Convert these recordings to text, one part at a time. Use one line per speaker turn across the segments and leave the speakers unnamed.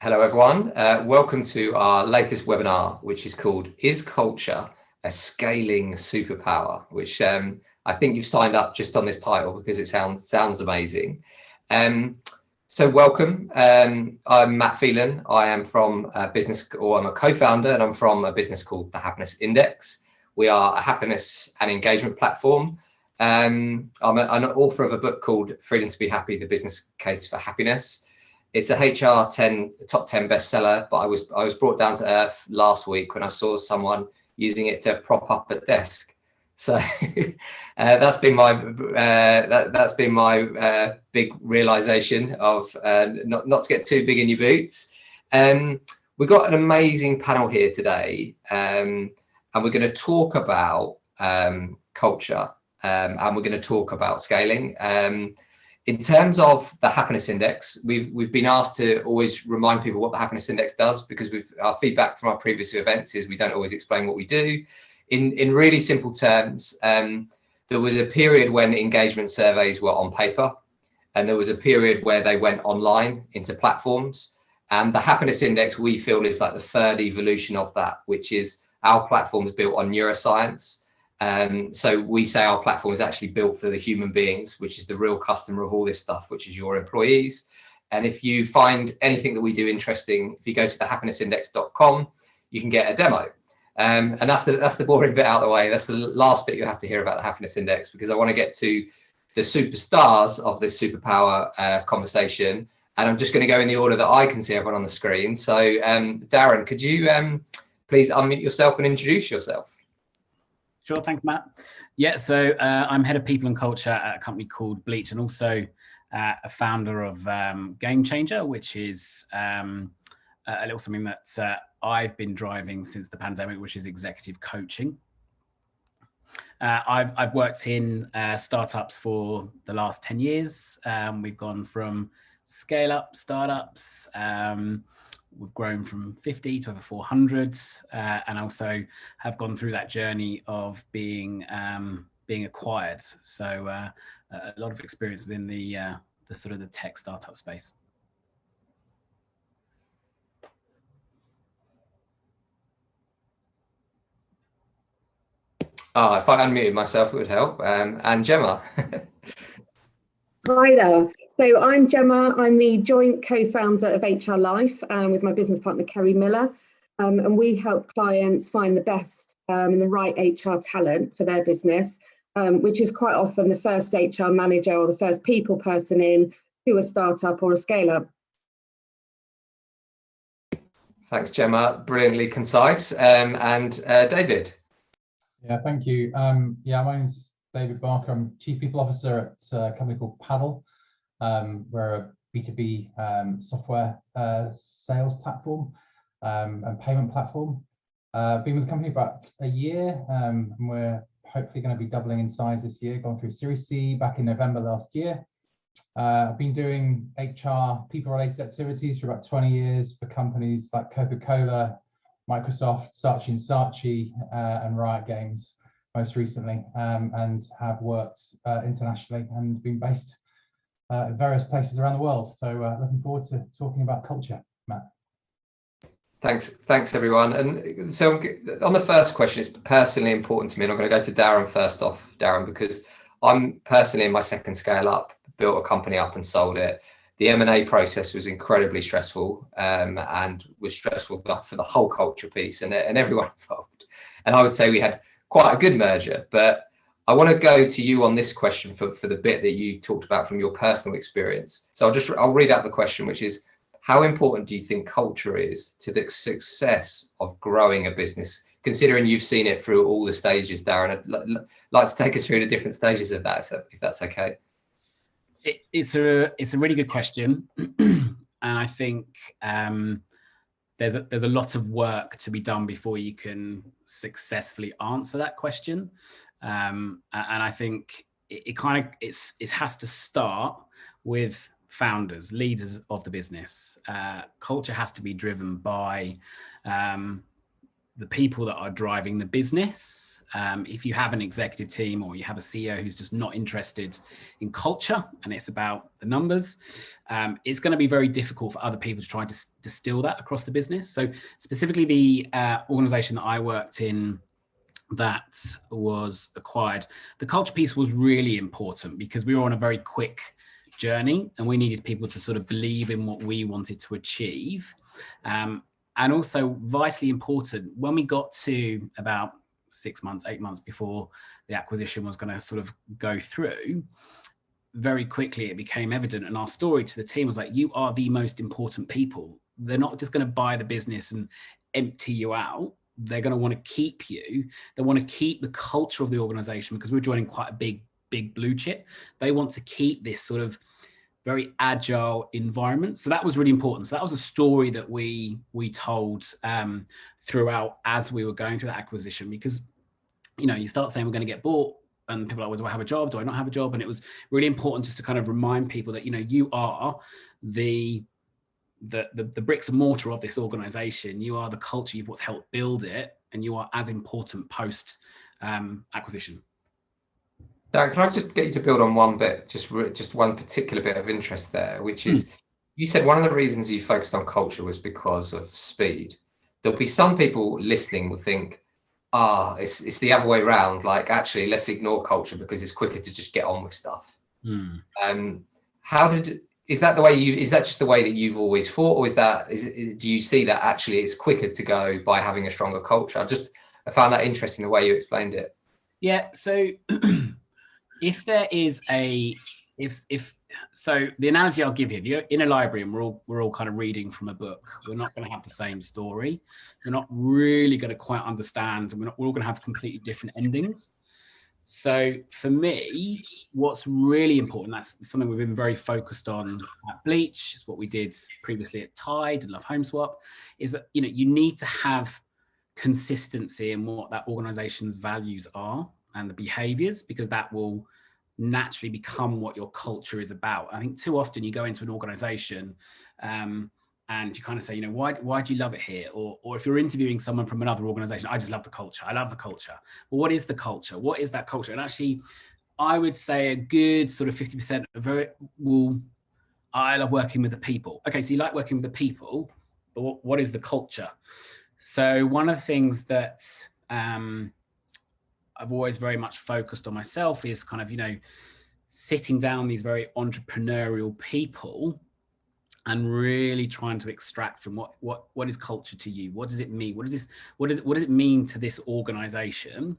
Hello, everyone. Welcome to our latest webinar, which is called Is Culture a Scaling Superpower? Which I think you've signed up just on this title because it sounds amazing. So welcome. I'm Matt Phelan. I am from a business, or I'm a co-founder, and I'm from a business called the Happiness Index. We are a happiness and engagement platform. I'm an author of a book called Freedom to be Happy, The Business Case for Happiness. It's a HR top 10 bestseller, but I was brought down to earth last week when I saw someone using it to prop up a desk. So that's been my big realization of not to get too big in your boots. We've got an amazing panel here today, and we're going to talk about culture, and we're going to talk about scaling. In terms of the Happiness Index, we've been asked to always remind people what the Happiness Index does, because our feedback from our previous events is we don't always explain what we do. In really simple terms, there was a period when engagement surveys were on paper, and there was a period where they went online into platforms. And the Happiness Index, we feel, is like the third evolution of that, which is our platform is built on neuroscience. So we say our platform is actually built for the human beings, which is the real customer of all this stuff, which is your employees. And if you find anything that we do interesting, if you go to thehappinessindex.com, you can get a demo. And that's the boring bit out of the way. That's the last bit you have to hear about the Happiness Index, because I want to get to the superstars of this superpower conversation. And I'm just going to go in the order that I can see everyone on the screen. So Darren, could you please unmute yourself and introduce yourself?
Sure, thanks, Matt. Yeah, so I'm head of people and culture at a company called Bleach, and also a founder of Game Changer, which is a little something that I've been driving since the pandemic, which is executive coaching. I've worked in startups for the last 10 years. We've gone from scale-up startups. We've grown from 50 to over 400, and also have gone through that journey of being acquired. So a lot of experience within the sort of the tech startup space.
Oh, if I unmuted myself, it would help. And Jemma.
Hi there. So I'm Jemma. I'm the joint co-founder of HR Life with my business partner, Kerry Miller. And we help clients find the best and the right HR talent for their business, which is quite often the first HR manager or the first people person in to a startup or a scale-up.
Thanks, Jemma. Brilliantly concise. And David.
Yeah, thank you. Yeah, my name's David Barker. I'm Chief People Officer at a company called Paddle. We're a B2B software sales platform and payment platform. Been with the company about a year, and we're hopefully going to be doubling in size this year, gone through Series C back in November last year. I've been doing HR people-related activities for about 20 years for companies like Coca-Cola, Microsoft, Saatchi & Saatchi, and Riot Games most recently, and have worked internationally and been based in various places around the world. So looking forward to talking about culture, Matt.
Thanks everyone. And so on the first question, it's personally important to me, and I'm going to go to Darren first off, Darren, because I'm personally in my second scale up, built a company up and sold it. The M&A process was incredibly stressful, and was stressful for the whole culture piece and everyone involved. And I would say we had quite a good merger, but I want to go to you on this question for the bit that you talked about from your personal experience. So I'll read out the question, which is, how important do you think culture is to the success of growing a business, considering you've seen it through all the stages, Darren? I'd like to take us through the different stages of that, if that's okay.
It's a really good question, and I think there's a lot of work to be done before you can successfully answer that question. And I think it has to start with founders, leaders of the business. Culture has to be driven by the people that are driving the business. If you have an executive team or you have a CEO who's just not interested in culture and it's about the numbers, it's going to be very difficult for other people to try to distill that across the business. So specifically the organization that I worked in that was acquired, the culture piece was really important because we were on a very quick journey and we needed people to sort of believe in what we wanted to achieve. And also vitally important, when we got to about 6 months, 8 months before the acquisition was going to sort of go through, very quickly it became evident, and our story to the team was like, you are the most important people. They're not just going to buy the business and empty you out. They're going to want to keep you. They want to keep the culture of the organization because we're joining quite a big blue chip. They want to keep this sort of very agile environment. So that was really important. So that was a story that we told throughout as we were going through the acquisition, because, you know, you start saying we're going to get bought and people are like, well, do I have a job? Do I not have a job? And it was really important just to kind of remind people that, you know, you are the bricks and mortar of this organization. You are the culture. You've what's helped build it, and you are as important post acquisition.
Darren, can I just get you to build on one bit, just one particular bit of interest there, which is, you said one of the reasons you focused on culture was because of speed. There'll be some people listening will think, it's the other way around. Like, actually, let's ignore culture because it's quicker to just get on with stuff. Is that just the way that you've always thought, or do you see that actually it's quicker to go by having a stronger culture? I found that interesting the way you explained it.
Yeah. So if there is so the analogy I'll give you, if you're in a library and we're all kind of reading from a book, we're not going to have the same story. We're not really going to quite understand, and we're all going to have completely different endings. So for me, what's really important, that's something we've been very focused on at Bleach, is what we did previously at Tide and Love Home Swap, is that, you know, you need to have consistency in what that organization's values are and the behaviors, because that will naturally become what your culture is about. I think too often you go into an organization and you kind of say, you know, why do you love it here? Or if you're interviewing someone from another organization, I just love the culture. I love the culture. Well, what is the culture? What is that culture? And actually, I would say a good sort of 50% of it I love working with the people. Okay, so you like working with the people, but what is the culture? So one of the things that I've always very much focused on myself is kind of, you know, sitting down these very entrepreneurial people and really trying to extract from what is culture to you? What does it mean? What does it mean to this organization?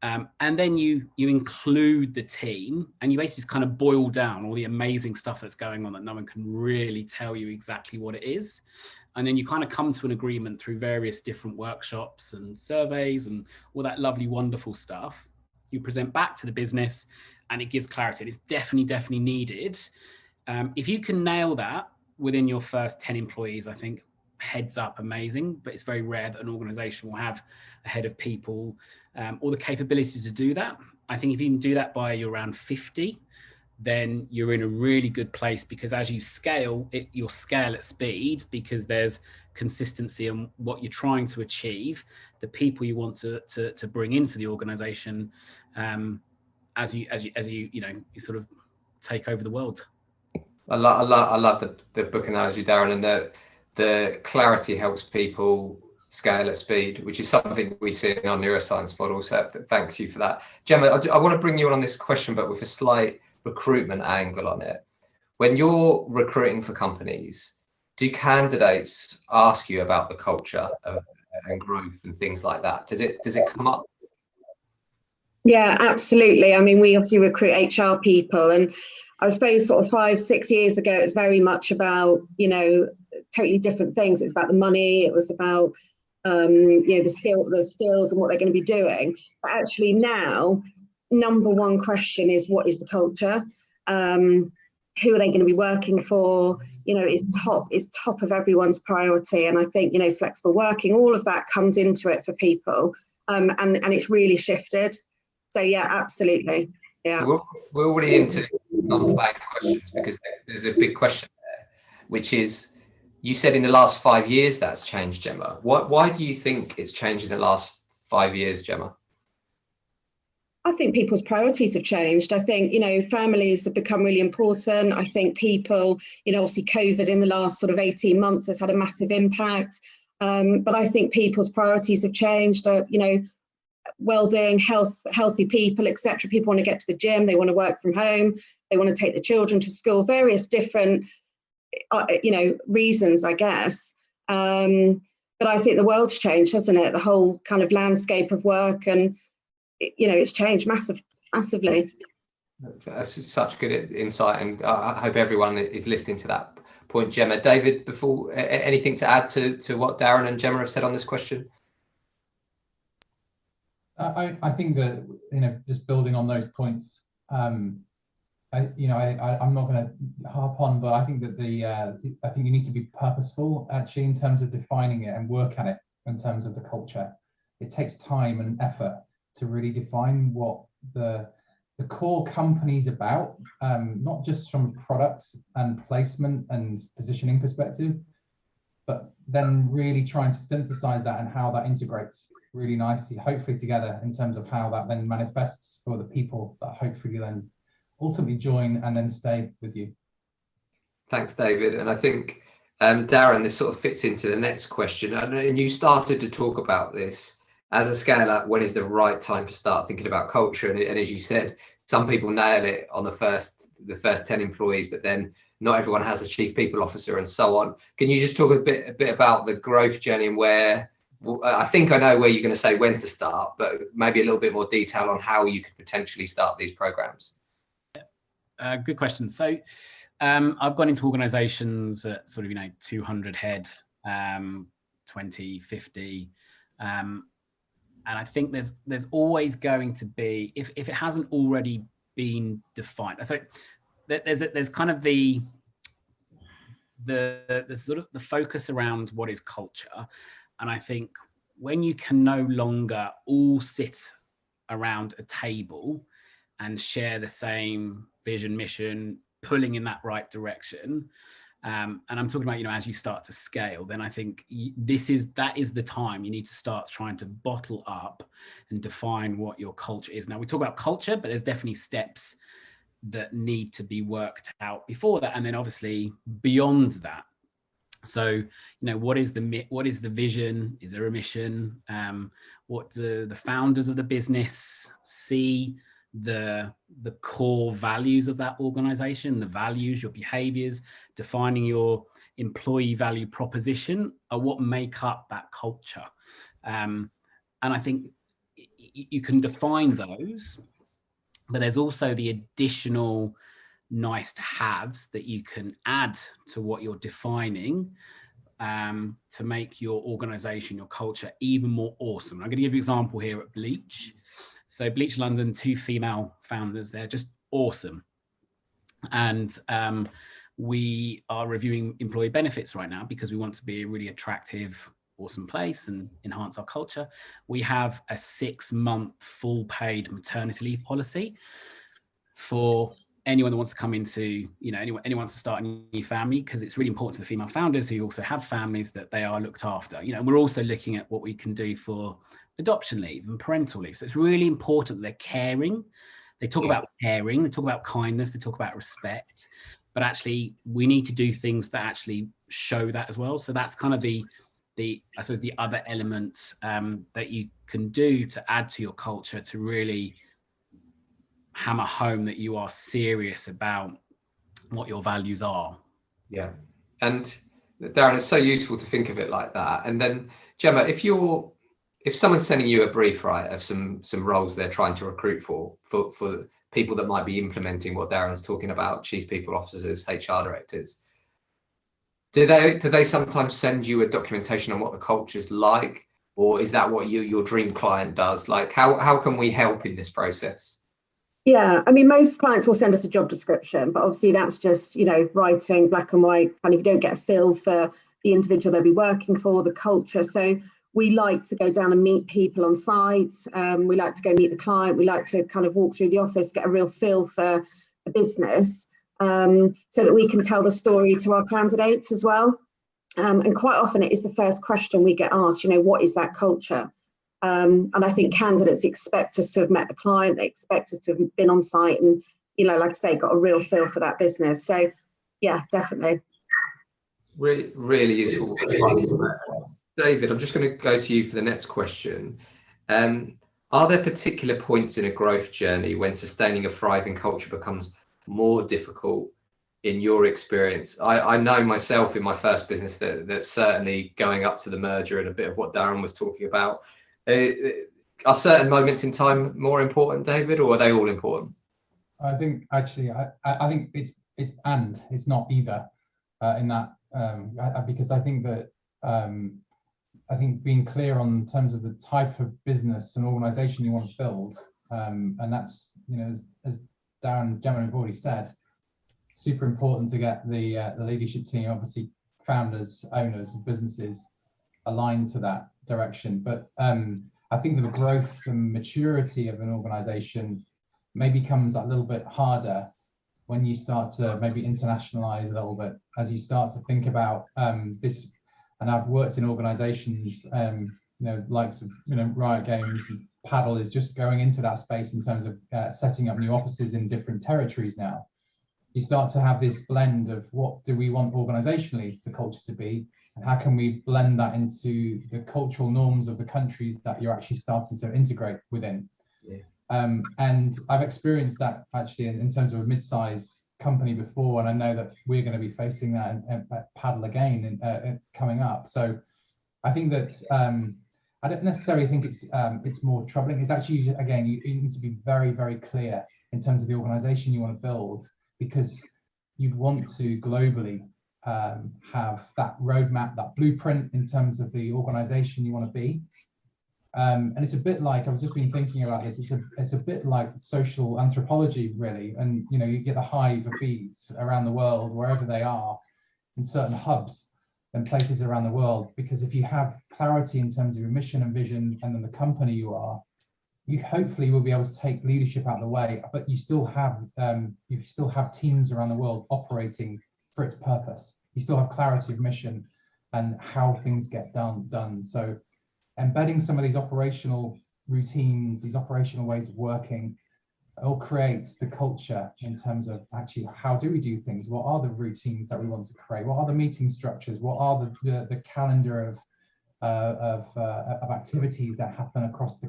And then you include the team, and you basically just kind of boil down all the amazing stuff that's going on that no one can really tell you exactly what it is. And then you kind of come to an agreement through various different workshops and surveys and all that lovely, wonderful stuff. You present back to the business and it gives clarity. And it's definitely needed. If you can nail that within your first 10 employees, I think heads up, amazing, but it's very rare that an organization will have a head of people or the capability to do that. I think if you can do that by you're around 50, then you're in a really good place, because as you scale, you'll scale at speed because there's consistency in what you're trying to achieve, the people you want to bring into the organization as you you sort of take over the world.
I love the book analogy, Darren, and the clarity helps people scale at speed, which is something we see in our neuroscience model. So thanks you for that. Jemma, I want to bring you on this question, but with a slight recruitment angle on it. When you're recruiting for companies, do candidates ask you about the culture and growth and things like that? Does it come up?
Yeah, absolutely. I mean, we obviously recruit HR people, and I suppose sort of 5-6 years ago, it's very much about, you know, totally different things. It's about the money. It was about, you know, the skills and what they're going to be doing. But actually now, number one question is, what is the culture? Who are they going to be working for? You know, it's top of everyone's priority. And I think, you know, flexible working, all of that comes into it for people. And it's really shifted. So yeah, absolutely. Yeah.
We're already into unpacked questions, because there's a big question there, which is, you said in the last 5 years that's changed, Jemma. Why do you think it's changed in the last 5 years, Jemma?
I think people's priorities have changed. I think, families have become really important. I think people, obviously COVID in the last sort of 18 months has had a massive impact. But I think people's priorities have changed. Well-being, healthy people, etc. People want to get to the gym, they want to work from home, they want to take the children to school, various different, reasons, I guess. But I think the world's changed, hasn't it? The whole kind of landscape of work, and it's changed massively.
That's such good insight, and I hope everyone is listening to that point, Jemma. David, before anything to add to what Darren and Jemma have said on this question?
I think that just building on those points, I'm not going to harp on, but I think that I think you need to be purposeful actually in terms of defining it and work at it in terms of the culture. It takes time and effort to really define what the core company's about, not just from a product and placement and positioning perspective, but then really trying to synthesize that and how that integrates really nicely, hopefully together, in terms of how that then manifests for the people that hopefully then ultimately join and then stay with you.
Thanks, David. And I think, Darren, this sort of fits into the next question. And you started to talk about this as a scale up. When is the right time to start thinking about culture? And as you said, some people nail it on the first 10 employees, but then not everyone has a chief people officer and so on. Can you just talk a bit about the growth journey and where, I think I know where you're going to say when to start, but maybe a little bit more detail on how you could potentially start these programs?
Good question. So I've gone into organizations at sort of, 200 head, 20, 50. And I think there's always going to be, if it hasn't already been defined. So there's kind of the sort of the focus around what is culture. And I think when you can no longer all sit around a table and share the same vision, mission, pulling in that right direction, and I'm talking about, as you start to scale, then I think that is the time you need to start trying to bottle up and define what your culture is. Now, we talk about culture, but there's definitely steps that need to be worked out before that, and then obviously beyond that. So, what is the vision? Is there a mission? What do the founders of the business see? The core values of that organization, the values, your behaviors, defining your employee value proposition are what make up that culture. And I think you can define those, but there's also the additional nice to haves that you can add to what you're defining to make your organization, your culture even more awesome. I'm going to give you an example here at Bleach. So Bleach London, 2 female founders, they're just awesome. And we are reviewing employee benefits right now because we want to be a really attractive, awesome place and enhance our culture. We have a 6-month full paid maternity leave policy for anyone that wants to come into, anyone wants to start a new family, because it's really important to the female founders who also have families that they are looked after. And we're also looking at what we can do for adoption leave and parental leave. So it's really important that they're caring. They talk about caring, they talk about kindness, they talk about respect, but actually we need to do things that actually show that as well. So that's kind of the I suppose the other elements that you can do to add to your culture to really hammer home that you are serious about what your values are. Yeah.
And Darren, it's so useful to think of it like that. And then Jemma, if someone's sending you a brief, right, of some roles they're trying to recruit for people that might be implementing what Darren's talking about, chief people officers, HR directors, do they sometimes send you a documentation on what the culture's like, or is that what your dream client does? Like, how can we help in this process?
Yeah, I mean, most clients will send us a job description, but obviously that's just, writing black and white, and if you don't get a feel for the individual they'll be working for, the culture. So we like to go down and meet people on site. We like to go meet the client. We like to kind of walk through the office, get a real feel for the business, so that we can tell the story to our candidates as well. And quite often it is the first question we get asked, what is that culture? And I think candidates expect us to have met the client, they expect us to have been on site and, like I say, got a real feel for that business. So yeah, definitely.
Really, really useful. David, I'm just going to go to you for the next question. Are there particular points in a growth journey when sustaining a thriving culture becomes more difficult in your experience? I know myself in my first business that certainly going up to the merger and a bit of what Darren was talking about, are certain moments in time more important, David, or are they all important?
I think actually, I think it's not either in that, because I think that I think being clear on terms of the type of business and organization you want to build, and that's, as Darren and Jemma have already said, super important to get the leadership team, obviously founders, owners of businesses, aligned to that direction. But I think the growth and maturity of an organization maybe comes a little bit harder when you start to maybe internationalize a little bit, as you start to think about this. And I've worked in organizations, likes of, Riot Games, and Paddle is just going into that space in terms of setting up new offices in different territories now. You start to have this blend of what do we want organizationally the culture to be, and how can we blend that into the cultural norms of the countries that you're actually starting to integrate within.
Yeah.
And I've experienced that actually in terms of a mid-size company before, and I know that we're going to be facing that at Paddle again coming up. So I think that I don't necessarily think it's more troubling. It's actually, again, you need to be very, very clear in terms of the organization you want to build, because you'd want to globally have that roadmap, that blueprint in terms of the organization you want to be. And it's a bit like, I've just been thinking about this, it's a bit like social anthropology, really. And, you get a hive of bees around the world, wherever they are, in certain hubs and places around the world. Because if you have clarity in terms of your mission and vision, and then the company you are, you hopefully will be able to take leadership out of the way, but you still have teams around the world operating for its purpose. You still have clarity of mission and how things get done. So embedding some of these operational routines, these operational ways of working, all creates the culture in terms of actually how do we do things? What are the routines that we want to create? What are the meeting structures? What are the calendar of activities that happen across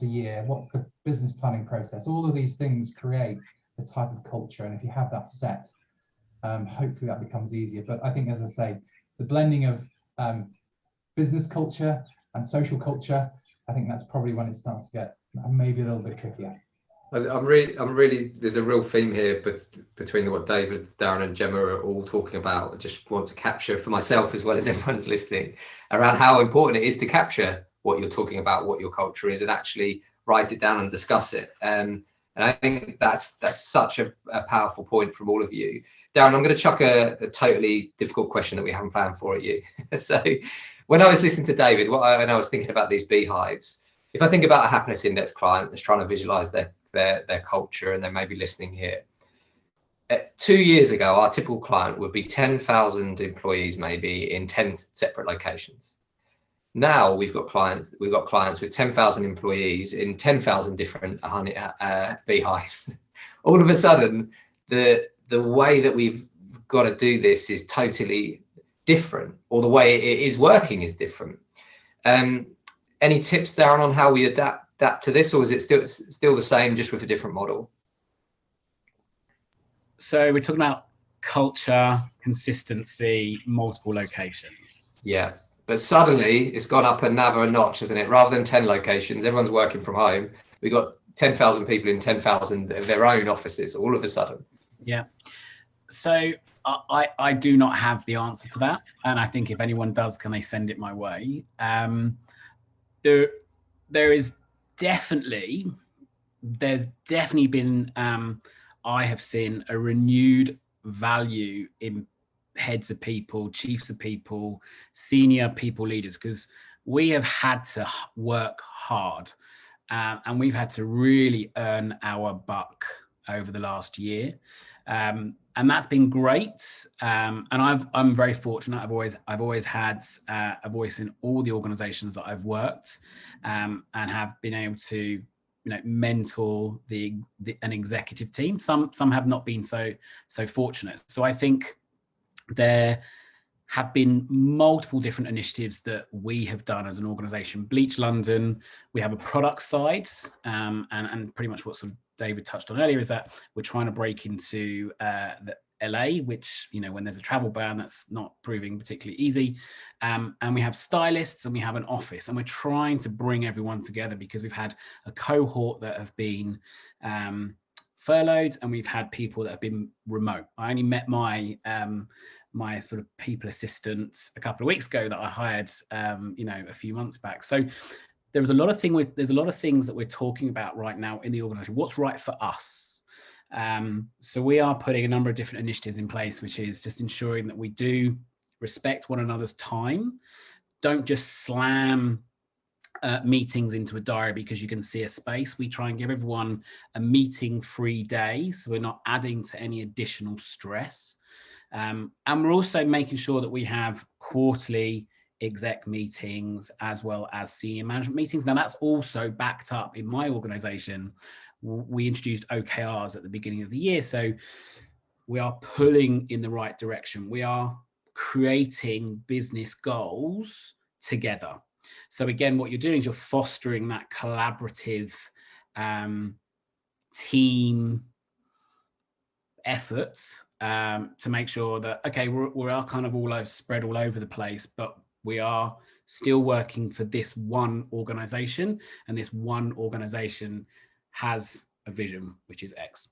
a year? What's the business planning process? All of these things create the type of culture, and if you have that set, hopefully that becomes easier. But I think, as I say, the blending of business culture and social culture, I think that's probably when it starts to get maybe a little bit trickier.
I'm really, there's a real theme here, but between what David, Darren and Jemma are all talking about, I just want to capture for myself as well as everyone's listening around how important it is to capture what you're talking about, what your culture is, and actually write it down and discuss it. And I think that's such a powerful point from all of you. Darren, I'm going to chuck a totally difficult question that we haven't planned for at you. So when I was listening to David, and I was thinking about these beehives, if I think about a happiness index client that's trying to visualize their culture, and they may be listening here. 2 years ago, our typical client would be 10,000 employees, maybe in 10 separate locations. Now we've got clients with 10,000 employees in 10,000 different beehives. All of a sudden, the way that we've got to do this is totally different, or the way it is working is different. Any tips, Darren, on how we adapt to this, or is it still the same, just with a different model?
So we're talking about culture, consistency, multiple locations.
Yeah, but suddenly it's gone up another notch, hasn't it? Rather than 10 locations, everyone's working from home. We've got 10,000 people in 10,000 of their own offices all of a sudden. Yeah.
So I do not have the answer to that. And I think if anyone does, can they send it my way? There's definitely been, I have seen a renewed value in heads of people, chiefs of people, senior people leaders, because we have had to work hard and we've had to really earn our buck over the last year, and that's been great. And I'm very fortunate. I've always had a voice in all the organisations that I've worked, and have been able to mentor an executive team. Some have not been so fortunate. So I think there have been multiple different initiatives that we have done as an organisation. Bleach London, we have a product side, and pretty much what sort of David touched on earlier is that we're trying to break into the LA, which, when there's a travel ban, that's not proving particularly easy. And we have stylists and we have an office, and we're trying to bring everyone together because we've had a cohort that have been furloughed, and we've had people that have been remote. I only met my sort of people assistant a couple of weeks ago that I hired, a few months back. So there's a lot of things that we're talking about right now in the organization. What's right for us? So we are putting a number of different initiatives in place, which is just ensuring that we do respect one another's time. Don't just slam meetings into a diary because you can see a space. We try and give everyone a meeting-free day, so we're not adding to any additional stress. And we're also making sure that we have quarterly exec meetings as well as senior management meetings. Now, that's also backed up in my organization. We introduced OKRs at the beginning of the year, so we are pulling in the right direction. We are creating business goals together. So again, what you're doing is you're fostering that collaborative team effort to make sure that, okay, we are kind of spread all over the place, but we are still working for this one organization, and this one organization has a vision, which is X.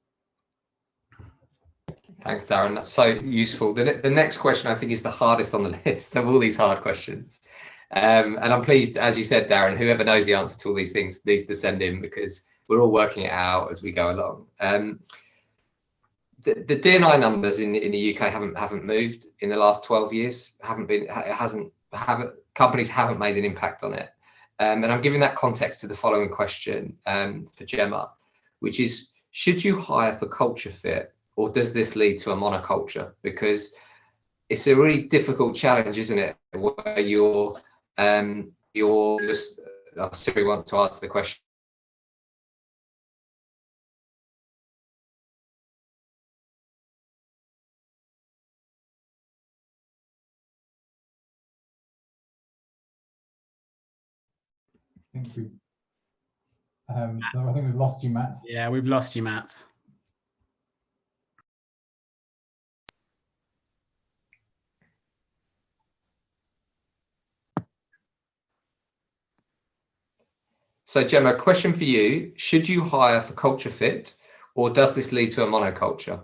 Thanks, Darren. That's so useful. The next question, I think, is the hardest on the list of all these hard questions. And I'm pleased, as you said, Darren, whoever knows the answer to all these things needs to send in, because we're all working it out as we go along. The D&I numbers in the UK haven't moved in the last 12 years. Companies haven't made an impact on it. And I'm giving that context to the following question for Jemma, which is, should you hire for culture fit, or does this lead to a monoculture? Because it's a really difficult challenge, isn't it? Where you're just, Siri wants to answer the question.
I think we've lost you, Matt.
Yeah, we've lost you, Matt.
So Jemma, question for you. Should you hire for culture fit, or does this lead to a monoculture?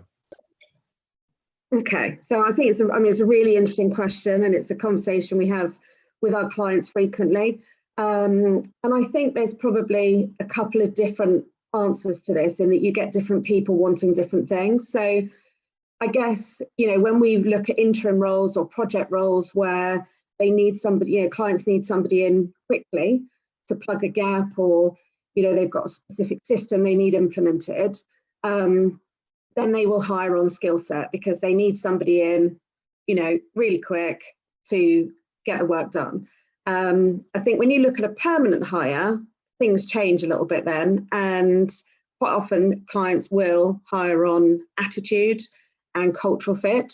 Okay, so I think it's a really interesting question, and it's a conversation we have with our clients frequently. And I think there's probably a couple of different answers to this, in that you get different people wanting different things. So I guess, when we look at interim roles or project roles where they need somebody, clients need somebody in quickly to plug a gap, or, they've got a specific system they need implemented, then they will hire on skill set, because they need somebody in, really quick to get the work done. I think when you look at a permanent hire, things change a little bit then, and quite often clients will hire on attitude and cultural fit.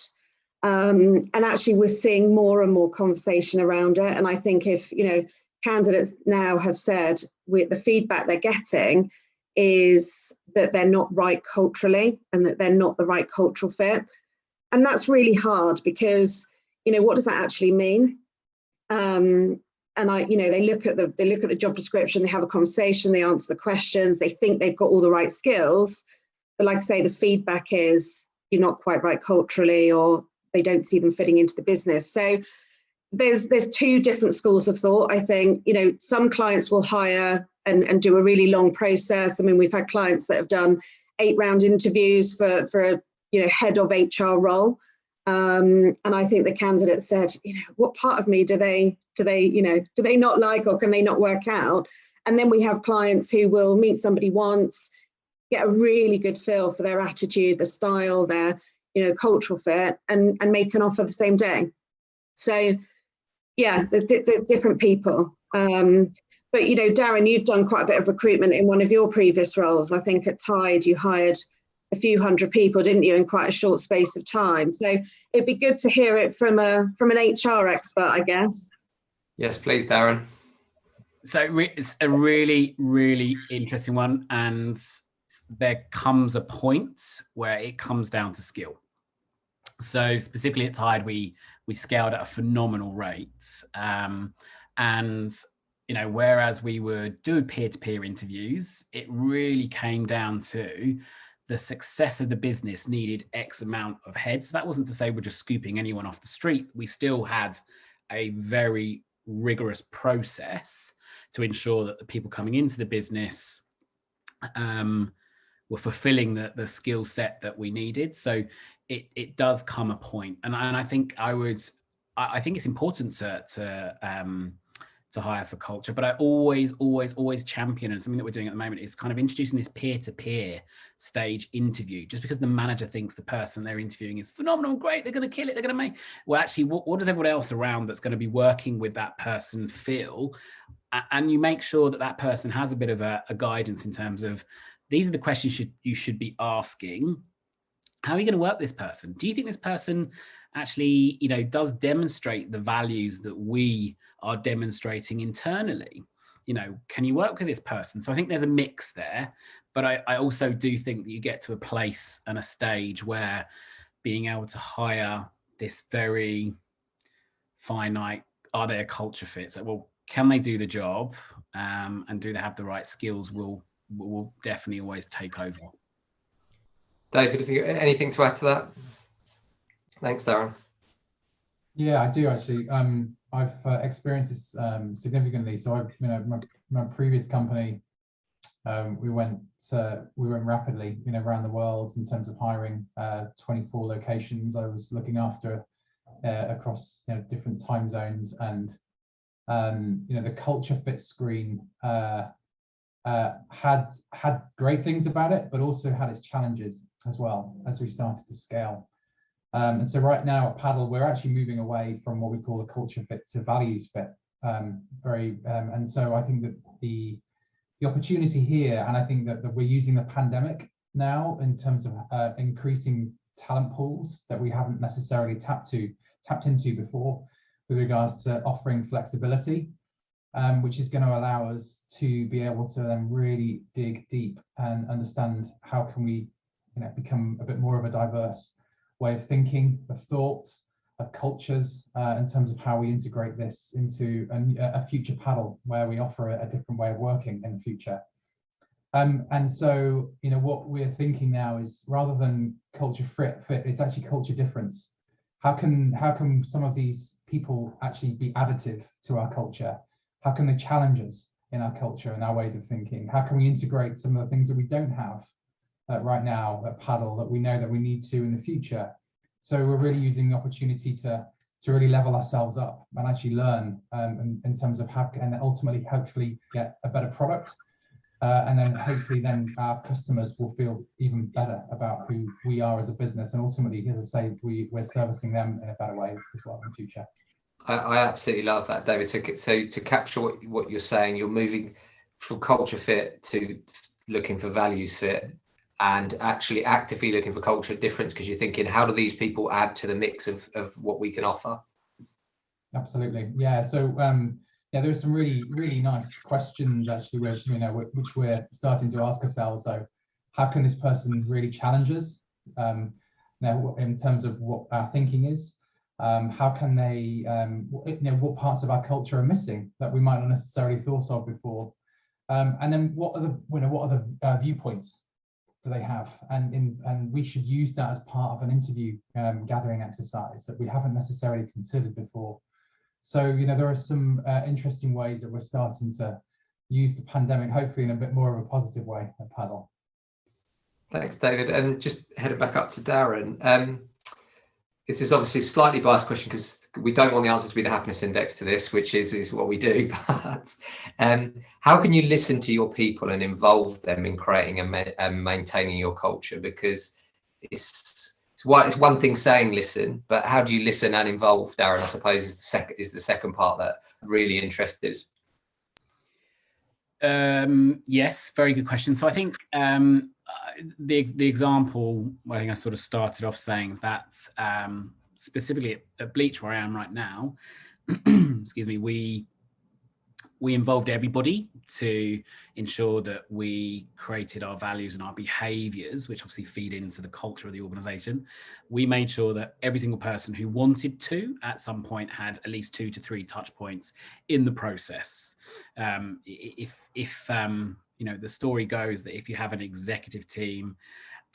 And actually we're seeing more and more conversation around it. And I think if, candidates now have said the feedback they're getting is that they're not right culturally, and that they're not the right cultural fit. And that's really hard, because, what does that actually mean? And they look at the job description, they have a conversation, they answer the questions, they think they've got all the right skills, but like I say, the feedback is you're not quite right culturally, or they don't see them fitting into the business. So there's two different schools of thought. I think, some clients will hire and do a really long process. I mean, we've had clients that have done 8-round interviews for a head of HR role. And I think the candidate said, what part of me do they not like, or can they not work out? And then we have clients who will meet somebody once, get a really good feel for their attitude, their style, their, you know, cultural fit, and make an offer the same day. So yeah, there's different people. But, you know, Darren, you've done quite a bit of recruitment in one of your previous roles. I think at Tide, you hired a few hundred people, didn't you, in quite a short space of time? So it'd be good to hear it from an HR expert, I guess.
Yes, please, Darren.
So it's a really, really interesting one. And there comes a point where it comes down to skill. So specifically at Tide, we scaled at a phenomenal rate. And, you know, whereas we would do peer-to-peer interviews, it really came down to the success of the business needed X amount of heads. That wasn't to say we're just scooping anyone off the street. We still had a very rigorous process to ensure that the people coming into the business were fulfilling the skill set that we needed. So it does come a point, and I think I think it's important to hire for culture, but I always champion, and something that we're doing at the moment is kind of introducing this peer-to-peer stage interview. Just because the manager thinks the person they're interviewing is phenomenal, great, they're going to kill it, they're going to make, well, actually, what does everyone else around that's going to be working with that person feel? And you make sure that that person has a bit of a guidance in terms of, these are the questions you should be asking. How are you going to work with this person? Do you think this person actually, you know, does demonstrate the values that we are demonstrating internally? You know, can you work with this person? So I think there's a mix there, but I also do think that you get to a place and a stage where being able to hire this very finite, are they a culture fit? So, well, can they do the job, and do they have the right skills, will definitely always take over.
David, have you got anything to add to that? Thanks, Darren.
Yeah, I do actually. I've experienced this significantly. So I've, you know, my previous company, we went rapidly, you know, around the world in terms of hiring. 24 locations I was looking after across, you know, different time zones, and you know, the culture fit screen had great things about it, but also had its challenges as well as we started to scale. And so right now at Paddle, we're actually moving away from what we call a culture fit to values fit. And so I think that the opportunity here, and I think that we're using the pandemic now in terms of increasing talent pools that we haven't necessarily tapped into before, with regards to offering flexibility, which is going to allow us to be able to then really dig deep and understand how can we, you know, become a bit more of a diverse way of thinking, of thought, of cultures, in terms of how we integrate this into a future Paddle where we offer a different way of working in the future. And so, you know, what we're thinking now is, rather than culture fit, it's actually culture difference. How can some of these people actually be additive to our culture? How can they challenge us in our culture and our ways of thinking? How can we integrate some of the things that we don't have right now at Paddle that we know that we need to in the future? So we're really using the opportunity to really level ourselves up and actually learn in terms of how, and ultimately hopefully get a better product, and then hopefully then our customers will feel even better about who we are as a business, and ultimately, as I say, we're servicing them in a better way as well in the future. I
absolutely love that, David. So to capture what you're saying, you're moving from culture fit to looking for values fit, and actually actively looking for culture difference, because you're thinking, how do these people add to the mix of what we can offer?
Absolutely, yeah. So yeah, there are some really nice questions actually, which we're starting to ask ourselves. So, how can this person really challenge us? Now, in terms of what our thinking is, how can they, what parts of our culture are missing that we might not necessarily thought of before, and then what are the viewpoints do they have, and we should use that as part of an interview gathering exercise that we haven't necessarily considered before. So, you know, there are some interesting ways that we're starting to use the pandemic, hopefully in a bit more of a positive way at Paddle.
Thanks, David. And just headed back up to Darren. this is obviously a slightly biased question because we don't want the answer to be the happiness index to this, which is what we do. But how can you listen to your people and involve them in creating and maintaining your culture? Because it's one thing saying listen, but how do you listen and involve, Darren? I suppose is the second part that I'm really interested.
Yes, very good question. So I think the example I think I sort of started off saying is that specifically at Bleach, where I am right now, excuse me, we involved everybody to ensure that we created our values and our behaviors, which obviously feed into the culture of the organization. We made sure that every single person who wanted to at some point had at least 2 to 3 touch points in the process. If you know, the story goes that if you have an executive team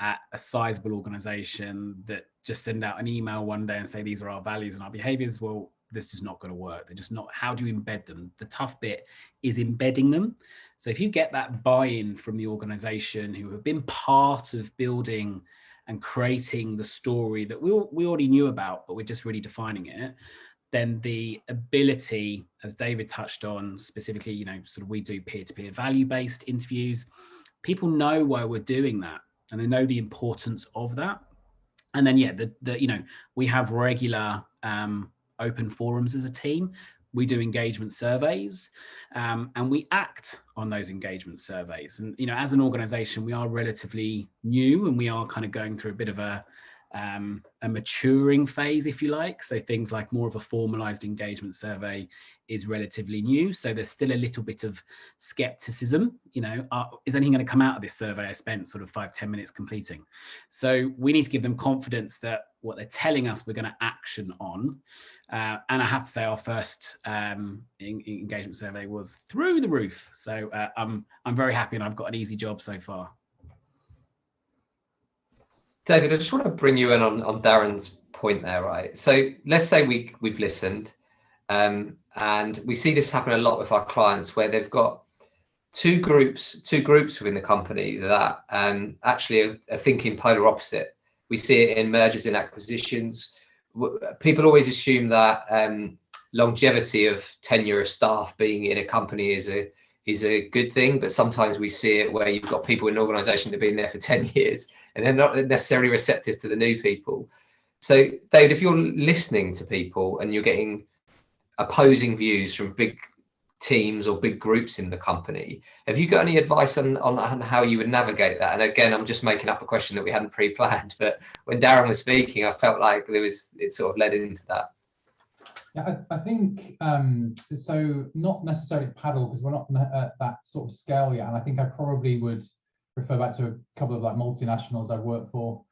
at a sizable organization that just send out an email one day and say, these are our values and our behaviors, well, this is not going to work. They're just not. How do you embed them? The tough bit is embedding them. So if you get that buy-in from the organization who have been part of building and creating the story that we already knew about, but we're just really defining it, then the ability, as David touched on specifically, you know, sort of we do peer-to-peer value-based interviews. People know why we're doing that and they know the importance of that. And then, yeah, you know, we have regular open forums as a team. We do engagement surveys and we act on those engagement surveys. And, you know, as an organization, we are relatively new and we are kind of going through a bit of a maturing phase, if you like. So things like more of a formalized engagement survey is relatively new. So there's still a little bit of skepticism, you know, is anything going to come out of this survey I spent sort of 5-10 minutes completing? So we need to give them confidence that what they're telling us we're going to action on. And I have to say our first engagement survey was through the roof. So I'm very happy and I've got an easy job so far.
David, I just want to bring you in on Darren's point there, right? So let's say we've listened and we see this happen a lot with our clients where they've got two groups within the company that actually are thinking polar opposite. We see it in mergers and acquisitions. People always assume that longevity of tenure of staff being in a company is a good thing, but sometimes we see it where you've got people in an organization that have been there for 10 years and they're not necessarily receptive to the new people. So David, if you're listening to people and you're getting opposing views from big teams or big groups in the company, have you got any advice on how you would navigate that? And again, I'm just making up a question that we hadn't pre-planned, but when Darren was speaking, I felt like it sort of led into that.
Yeah, I think so. Not necessarily paddle because we're not at that sort of scale yet. And I think I probably would refer back to a couple of like multinationals I've worked for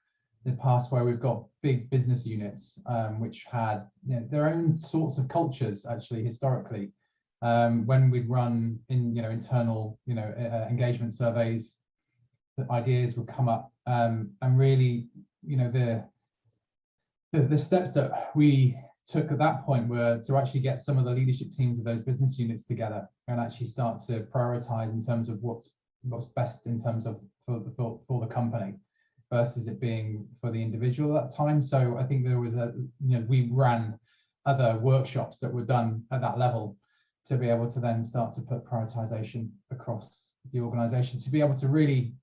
in the past where we've got big business units which had, you know, their own sorts of cultures actually historically. When we'd run internal engagement surveys, the ideas would come up and really, you know, the steps that we took at that point were to actually get some of the leadership teams of those business units together and actually start to prioritize in terms of what's best in terms of for the company versus it being for the individual at that time. So I think there was we ran other workshops that were done at that level to be able to then start to put prioritization across the organization to be able to really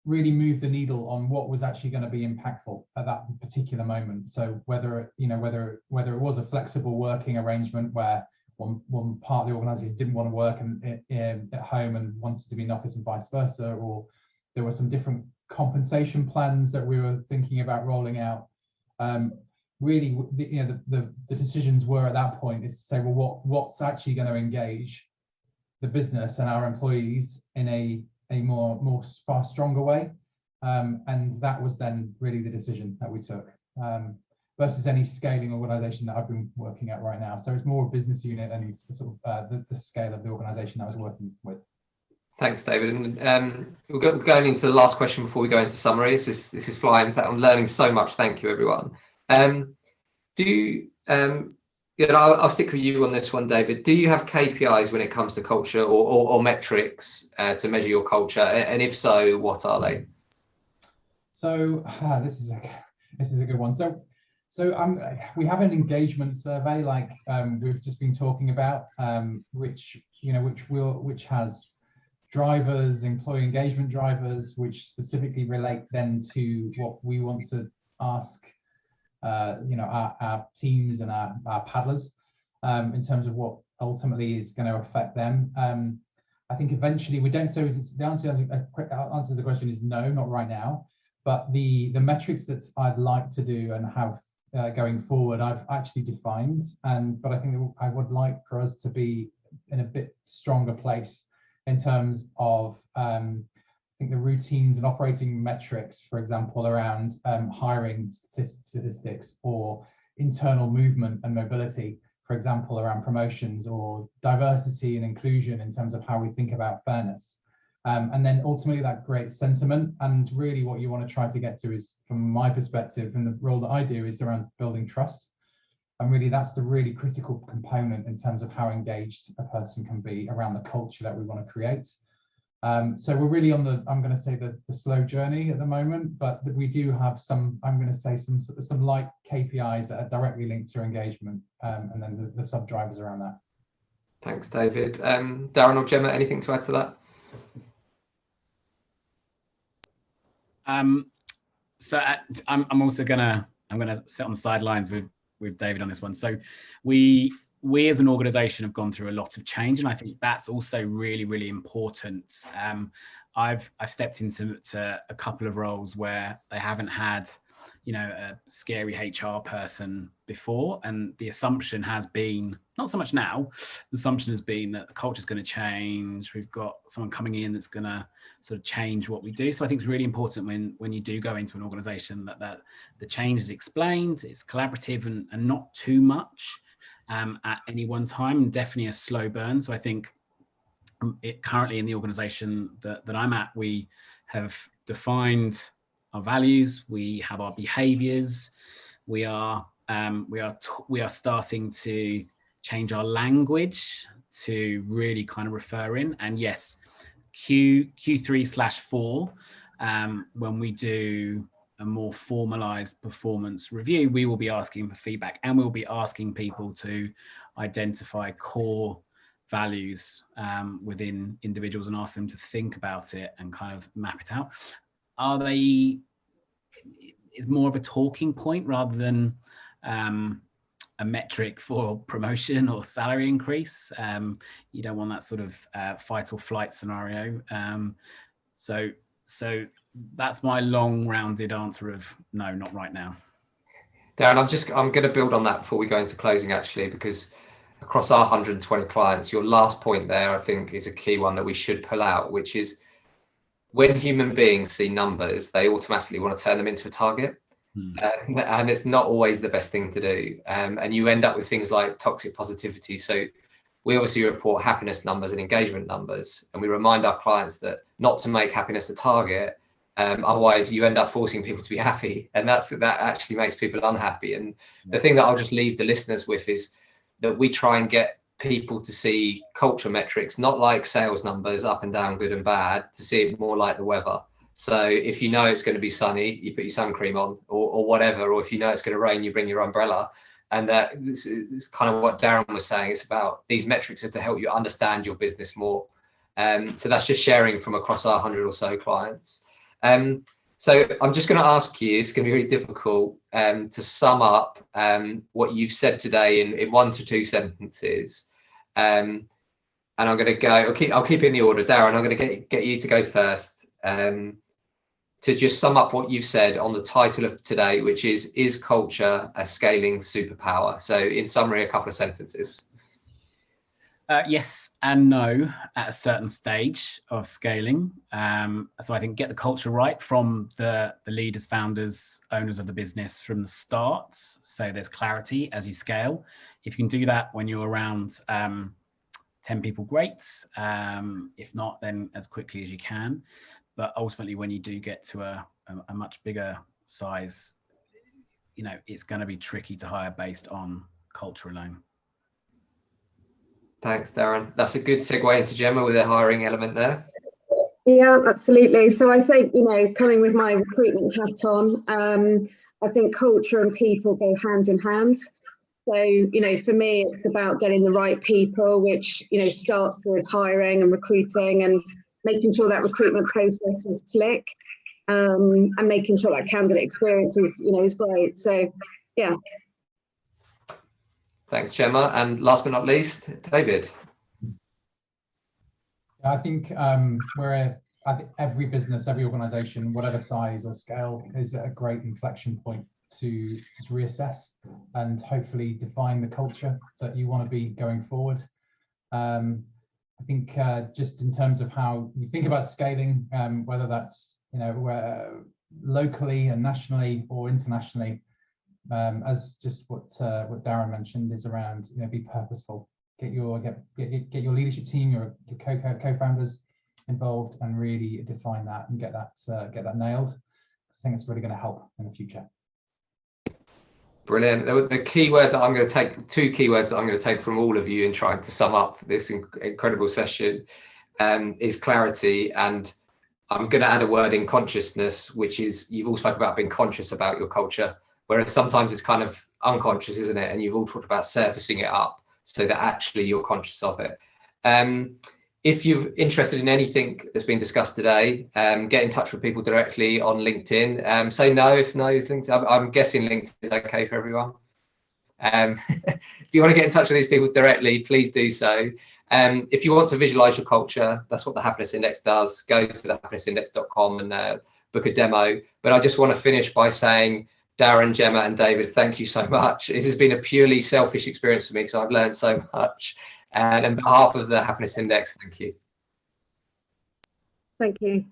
move the needle on what was actually going to be impactful at that particular moment. So whether it was a flexible working arrangement where one part of the organization didn't want to work at home and wanted to be in office and vice versa, or there were some different compensation plans that we were thinking about rolling out. Really, the decisions were at that point is to say, well, what's actually going to engage the business and our employees in a more far stronger way, and that was then really the decision that we took versus any scaling organization that I've been working at right now. So it's more a business unit and it's sort of the scale of the organization that I was working with.
Thanks, David. And we're going into the last question before we go into summary. This is flying. In fact, I'm learning so much. Thank you, everyone. I'll stick with you on this one, David. Do you have KPIs when it comes to culture or metrics to measure your culture? And if so, what are they?
So this is a good one. So So we have an engagement survey, like we've just been talking about, which has drivers, employee engagement drivers, which specifically relate then to what we want to ask, our teams and our paddlers, in terms of what ultimately is going to affect them. I think eventually we don't. So the answer to the question is no, not right now. But the metrics that I'd like to do and have going forward, I've actually defined, but I think I would like for us to be in a bit stronger place in terms of I think the routines and operating metrics, for example, around hiring statistics or internal movement and mobility, for example, around promotions, or diversity and inclusion in terms of how we think about fairness. And then ultimately that creates sentiment. And really what you want to try to get to is, from my perspective and the role that I do, is around building trust. And really that's the really critical component in terms of how engaged a person can be around the culture that we want to create. So we're really on the, I'm going to say the slow journey at the moment, but we do have some, I'm going to say some light KPIs that are directly linked to engagement, and then the sub drivers around that.
Thanks, David. Darren or Jemma, anything to add to that?
So I'm also gonna sit on the sidelines with David on this one. So we as an organization have gone through a lot of change, and I think that's also really, really important. I've stepped into a couple of roles where they haven't had, a scary HR person before, and the assumption has been, not so much now, the assumption has been that the culture is going to change. We've got someone coming in that's going to sort of change what we do. So I think it's really important when you do go into an organization that the change is explained, it's collaborative and not too much at any one time, and definitely a slow burn. So I think currently in the organization that I'm at, we have defined our values, we have our behaviors, we are starting to change our language to really kind of refer in. And yes, Q3/4, when we do a more formalized performance review, we will be asking for feedback, and we'll be asking people to identify core values within individuals and ask them to think about it and kind of map it out. Is more of a talking point rather than a metric for promotion or salary increase. You don't want that sort of fight or flight scenario. So that's my long rounded answer of no, not right now.
Darren, I'm going to build on that before we go into closing, actually, because across our 120 clients, your last point there, I think, is a key one that we should pull out, which is when human beings see numbers, they automatically want to turn them into a target. And it's not always the best thing to do. And you end up with things like toxic positivity. So we obviously report happiness numbers and engagement numbers, and we remind our clients that not to make happiness a target. Otherwise you end up forcing people to be happy, and that actually makes people unhappy. And the thing that I'll just leave the listeners with is that we try and get people to see culture metrics not like sales numbers, up and down, good and bad, to see it more like the weather. So if you know it's going to be sunny, you put your sun cream on, or whatever, or if you know it's going to rain, you bring your umbrella. And that is kind of what Darren was saying. It's about these metrics are to help you understand your business more. So that's just sharing from across our 100 or so clients. So I'm just going to ask you, it's going to be really difficult to sum up what you've said today in 1 to 2 sentences. And I'm going to go, I'll keep it in the order. Darren, I'm going to get you to go first, to just sum up what you've said on the title of today, which is culture a scaling superpower? So in summary, a couple of sentences.
Yes and no at a certain stage of scaling. So I think get the culture right from the leaders, founders, owners of the business from the start. So there's clarity as you scale. If you can do that when you're around 10 people, great. If not, then as quickly as you can. But ultimately, when you do get to a much bigger size, it's going to be tricky to hire based on culture alone.
Thanks, Darren. That's a good segue into Jemma with a hiring element there.
Yeah, absolutely. So I think, coming with my recruitment hat on, I think culture and people go hand in hand. So, for me, it's about getting the right people, which, starts with hiring and recruiting and making sure that recruitment process is slick, and making sure that candidate experience is great. So, yeah.
Thanks, Jemma. And last but not least, David.
I think I think every business, every organisation, whatever size or scale, is at a great inflection point to just reassess and hopefully define the culture that you want to be going forward. I think just in terms of how you think about scaling, whether that's locally and nationally or internationally, as just what Darren mentioned, is around be purposeful. Get your leadership team, your co-founders involved, and really define that and get that nailed. I think it's really going to help in the future.
Brilliant. The keyword that I'm going to take, two keywords that I'm going to take from all of you in trying to sum up this incredible session, is clarity, and I'm going to add a word in consciousness, which is, you've all spoken about being conscious about your culture, whereas sometimes it's kind of unconscious, isn't it? And you've all talked about surfacing it up so that actually you're conscious of it. If you're interested in anything that's been discussed today, get in touch with people directly on LinkedIn. Say no if no. I'm guessing LinkedIn is okay for everyone. If you want to get in touch with these people directly, please do so. If you want to visualize your culture, that's what the Happiness Index does. Go to thehappinessindex.com and book a demo. But I just want to finish by saying, Darren, Jemma, and David, thank you so much. This has been a purely selfish experience for me because I've learned so much. And on behalf of the Happiness Index, thank you.
Thank you.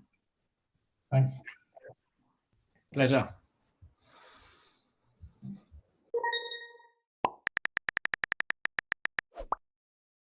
Thanks.
Pleasure.